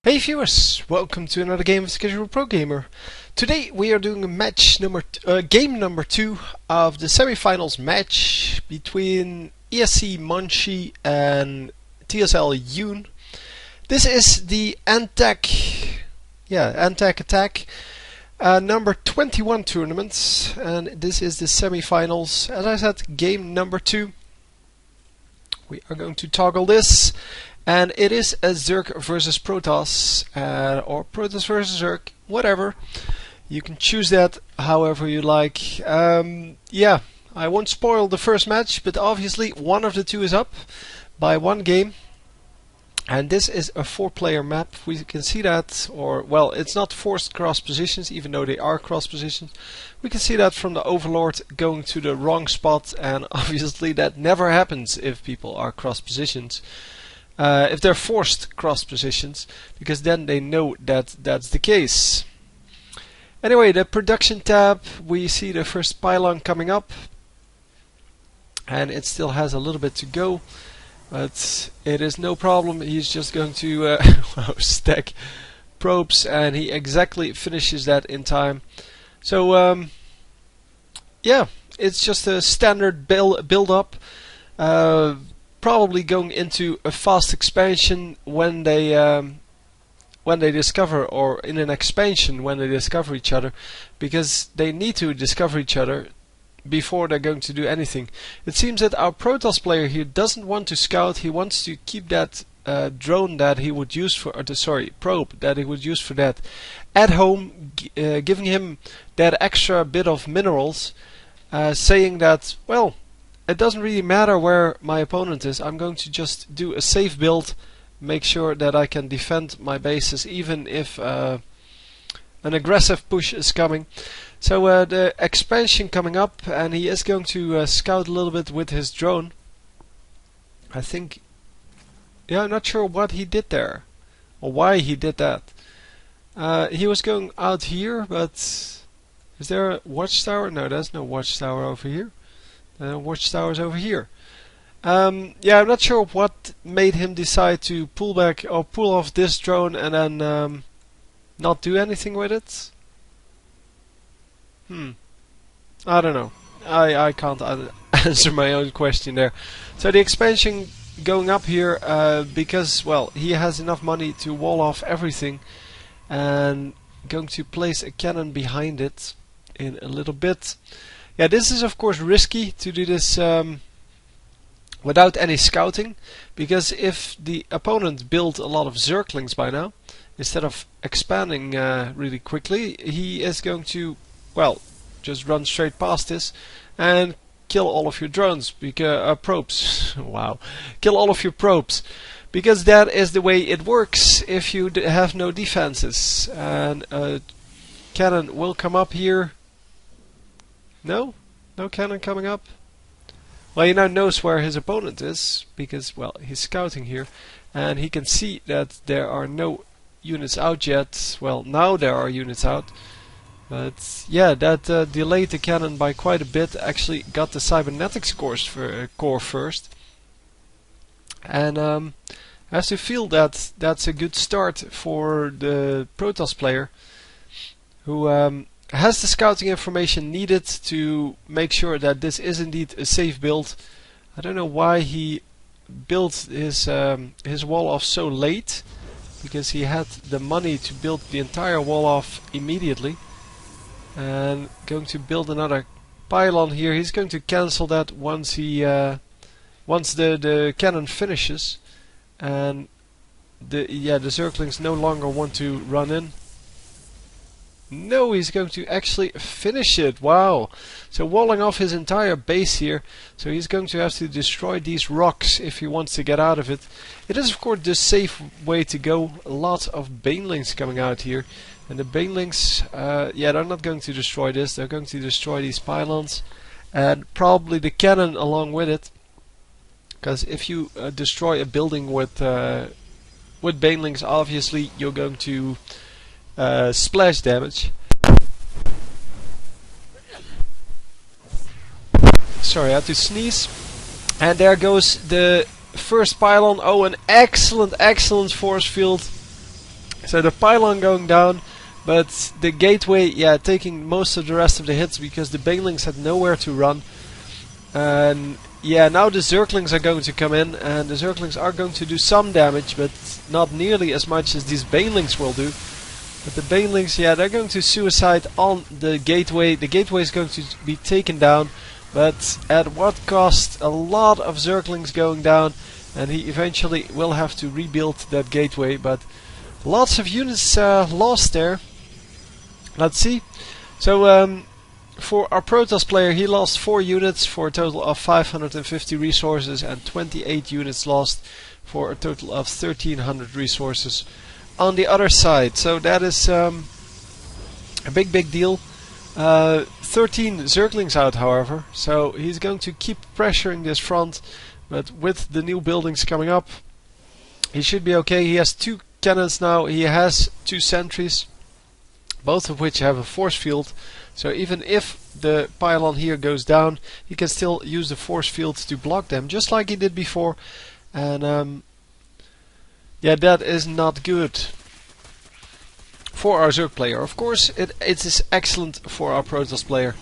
Hey viewers, welcome to another game of Casual Pro Gamer. Today we are doing a game number 2 of the semifinals match between ESCmonchi and TSLHyuN. This is the Antec attack number 21 tournament, and this is the semifinals. As I said, game number 2. We are going to toggle this. And it is a Zerg versus Protoss, or Protoss versus Zerg, whatever. You can choose that however you like. Yeah, I won't spoil the first match, but obviously one of the two is up by one game. And this is a 4-player map. We can see that, or well, it's not forced cross positions, even though they are cross positions. We can see that from the Overlord going to the wrong spot, and obviously that never happens if people are cross positions. If they're forced cross positions, because then they know that that's the case. Anyway, the production tab, we see the first pylon coming up, and it still has a little bit to go, but it is no problem. He's just going to stack probes, and he exactly finishes that in time. So yeah, it's just a standard build up. Probably going into a fast expansion when they discover, or in an expansion when they discover each other, because they need to discover each other before they're going to do anything. It seems that our Protoss player here doesn't want to scout. He wants to keep that drone that he would use for, probe that he would use for that at home, giving him that extra bit of minerals, saying that, well, it doesn't really matter where my opponent is. I'm going to just do a safe build, make sure that I can defend my bases even if an aggressive push is coming. So the expansion coming up, and he is going to scout a little bit with his drone. I think, yeah, I'm not sure what he did there, or why he did that. He was going out here, but is there a watchtower? No, there's no watchtower over here. Watchtowers over here. Yeah, I'm not sure what made him decide to pull back or pull off this drone and then not do anything with it. I don't know. I can't answer my own question there. So the expansion going up here because, well, he has enough money to wall off everything, and going to place a cannon behind it in a little bit. Yeah, this is of course risky to do this without any scouting, because if the opponent built a lot of Zerglings by now, instead of expanding really quickly, he is going to, well, just run straight past this and kill all of your drones, probes. Wow, kill all of your probes, because that is the way it works if you have no defenses. And cannon will come up here. No cannon coming up. Well, he now knows where his opponent is, because, well, he's scouting here, and he can see that there are no units out yet. Well, now there are units out, but yeah, that delayed the cannon by quite a bit. Actually got the cybernetics core first, and I have to feel that that's a good start for the Protoss player, who has the scouting information needed to make sure that this is indeed a safe build. I don't know why he built his wall off so late, because he had the money to build the entire wall off immediately. And going to build another pylon here. He's going to cancel that once he once the cannon finishes, and the Zerglings no longer want to run in. No, he's going to actually finish it. Wow. So walling off his entire base here. So he's going to have to destroy these rocks if he wants to get out of it. It is of course the safe way to go. A lot of banelings coming out here. And the banelings, yeah, they're not going to destroy this. They're going to destroy these pylons. And probably the cannon along with it. Because if you destroy a building with banelings, obviously you're going to splash damage. Sorry, I had to sneeze. And there goes the first pylon. Oh, an excellent force field. So the pylon going down, but the gateway, yeah, taking most of the rest of the hits because the banelings had nowhere to run. And yeah, now the Zerglings are going to come in, and the Zerglings are going to do some damage, but not nearly as much as these banelings will do. But the banelings, yeah, they're going to suicide on the gateway. The gateway is going to be taken down, but at what cost? A lot of Zerglings going down, and he eventually will have to rebuild that gateway, but lots of units lost there. Let's see. So for our Protoss player, he lost 4 units for a total of 550 resources, and 28 units lost for a total of 1300 resources on the other side. So that is a big deal. 13 Zerglings out, however, so he's going to keep pressuring this front, but with the new buildings coming up, he should be okay. He has 2 cannons now, he has 2 sentries, both of which have a force field, so even if the pylon here goes down, he can still use the force field to block them, just like he did before. And yeah, that is not good for our Zerg player. Of course, it is excellent for our Protoss player.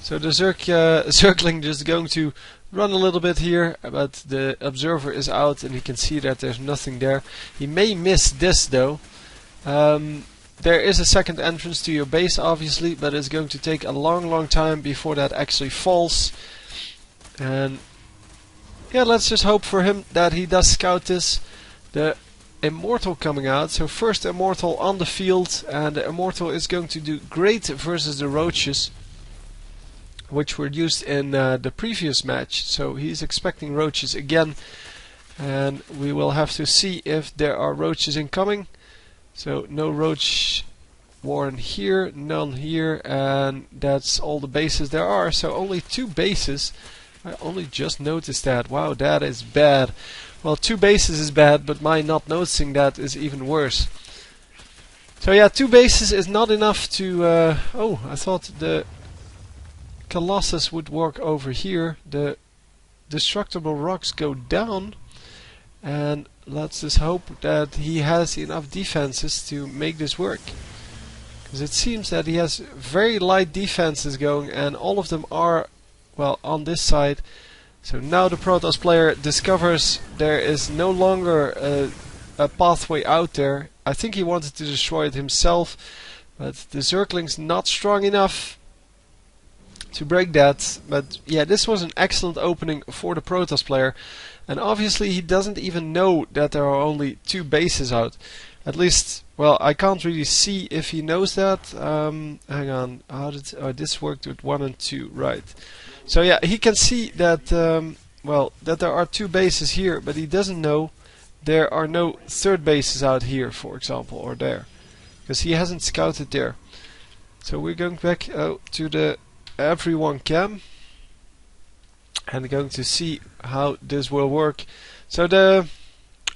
So the Zergling just going to run a little bit here, but the observer is out and he can see that there's nothing there. He may miss this though. There is a second entrance to your base, obviously, but it's going to take a long time before that actually falls. And yeah, let's just hope for him that he does scout this. The Immortal coming out, so first Immortal on the field, and the Immortal is going to do great versus the Roaches, which were used in the previous match. So he's expecting Roaches again, and we will have to see if there are Roaches incoming. So no Roach warren here, none here, and that's all the bases there are. So only 2 bases. I only just noticed that. Wow, that is bad. Well, 2 bases is bad, but my not noticing that is even worse. So yeah, 2 bases is not enough to... oh, I thought the Colossus would work over here. The destructible rocks go down, and let's just hope that he has enough defenses to make this work. Because it seems that he has very light defenses going, and all of them are, well, on this side. So now the Protoss player discovers there is no longer a pathway out there. I think he wanted to destroy it himself, but the Zergling's not strong enough to break that. But yeah, this was an excellent opening for the Protoss player, and obviously he doesn't even know that there are only 2 bases out. At least, well, I can't really see if he knows that. Hang on, how did this worked with 1 and 2, right? So yeah, he can see that well, that there are 2 bases here, but he doesn't know there are no 3rd bases out here, for example, or there, because he hasn't scouted there. So we're going back to the everyone cam and going to see how this will work. So the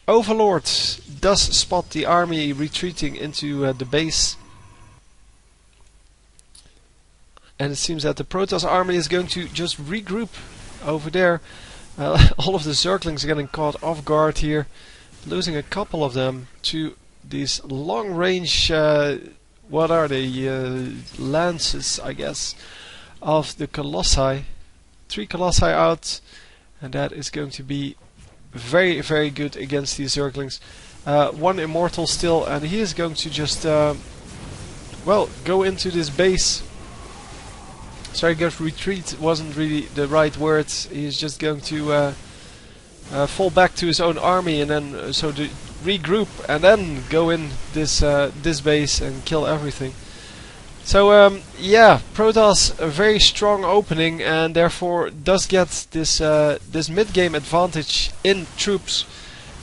Overlord does spot the army retreating into the base, and it seems that the Protoss army is going to just regroup over there. All of the Zerglings are getting caught off guard here, losing a couple of them to these long range, what are they, lances, I guess, of the Colossi. 3 Colossi out, and that is going to be very good against these Zerglings. 1 Immortal still, and he is going to just, well, go into this base. Sorry, guys, retreat wasn't really the right word. He's just going to fall back to his own army, and then so to regroup and then go in this this base and kill everything. So yeah, Protoss a very strong opening, and therefore does get this this mid-game advantage in troops,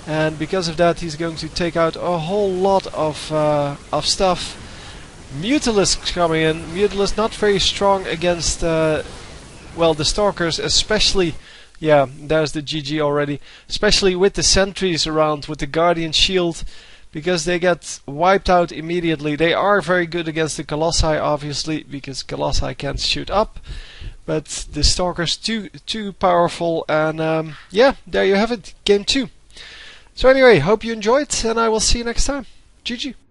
and because of that he's going to take out a whole lot of stuff. Mutalisk coming in. Mutalisk not very strong against well, the Stalkers, especially. Yeah, there's the GG already. Especially with the sentries around, with the Guardian Shield, because they get wiped out immediately. They are very good against the Colossi, obviously, because Colossi can't shoot up. But the Stalkers too powerful, and yeah, there you have it, game 2. So anyway, hope you enjoyed, and I will see you next time. GG.